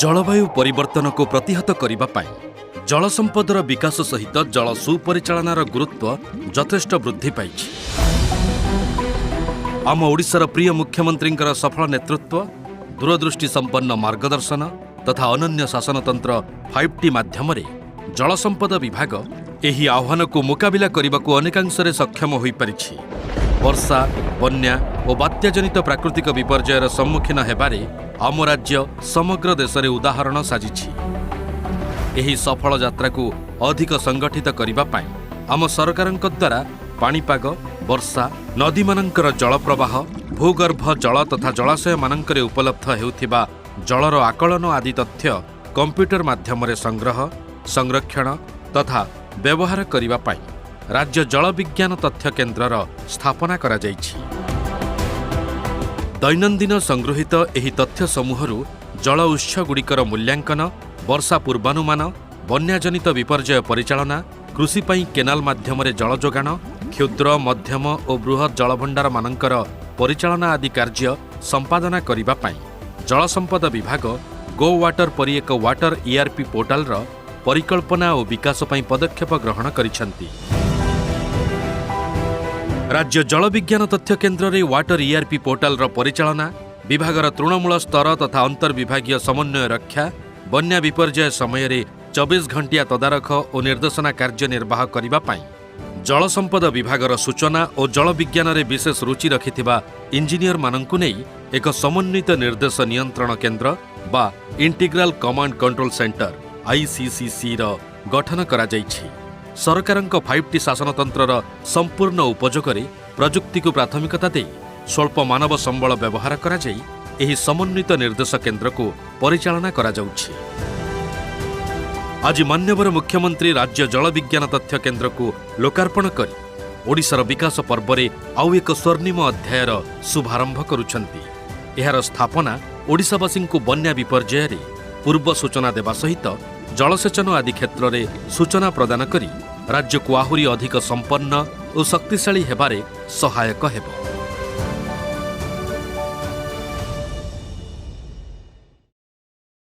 जलवायु परिवर्तन को प्रतिहत करने जल संपदर विकास सहित जल सुपरिचालनार गुरुत्व यथेष्ट वृद्धि पाइछि। आम ओडिशार प्रिय मुख्यमंत्री सफल नेतृत्व, दूरदृष्टि संपन्न मार्गदर्शन तथा अनन्य शासनतंत्र 5T माध्यम जल संपद विभाग एही आह्वान को मुकाबिला करने को अनेकांशरे सक्षम हो पारिछि। वर्षा, बन्या और बात्याजनित प्राकृतिक विपर्ययर सम्मुखीन हेबारे आम राज्य समग्र देश में उदाहरण साजिछि। एही सफल यात्रा को अधिक संगठित करने पाई आम सरकारक द्वारा पाणीपाग, वर्षा, नदी मानकर जल प्रवाह, भूगर्भ जल तथा जलाशय मानकरे उपलब्ध हेउथिबा जलर आकलन आदि तथ्य कंप्यूटर माध्यम संग्रह, संरक्षण तथा व्यवहार करने पाई राज्य जल विज्ञान तथ्य केन्द्रर स्थापना करा जाइछि। दैनन्दिन संगृहीत एही तथ्य समूहरु जल उत्सगुड़िकर मूल्यांकन, वर्षा पूर्वानुमान, बन्याजनित विपर्यय परिचालना, कृषि पई केनाल माध्यम जल जोगाण, क्षुद्र, मध्यम और बृहत जलभंडार मानकर परिचालना आदि कार्य संपादना करिबा पई जल संपद विभाग गो वाटर परि एक वाटर ERP पोर्टालर परिकल्पना और विकास पई पदक्षेप ग्रहण करिसेंती। राज्य जल विज्ञान तथ्य केन्द्र रे वाटर ERP पोर्टालर परिचालना, विभागर तृणमूल स्तर तथा अंतर्विभागीय समन्वय रक्षा, बन्या विपर्यय समय 24 घंटिया तदारख और निर्देशना कार्य निर्वाह करने पाई जल संपद विभागर सूचना और जल विज्ञान रे विशेष रुचि रखिथिबा इंजीनियर मानंकु नेई एक समन्वित निर्देश नियंत्रण केन्द्र बा integral command control centre ICCC गठन करा जाइछि। सरकारक 5T शासनतंत्रर संपूर्ण उपयोगरे प्रजुक्ति को प्राथमिकता दे स्वल्प मानव संबल व्यवहार करा जाई एही समन्वित निर्देश केन्द्र को परिचालना करा जाउछि। आज मान्यवर मुख्यमंत्री राज्य जल विज्ञान तथ्य केन्द्र को लोकार्पण करी ओडिशार विकास पर्वरे आउ एक स्वर्णिम अध्यायर शुभारंभ करुछंती। एहार स्थापना ओडिशावासी को बन्या विपर्यय पूर्व सूचना देवा सहित जलसेचन आदि क्षेत्र में सूचना प्रदान करी राज्य को आहुरी अधिक संपन्न और शक्तिशाली हेबारे सहायक हेब।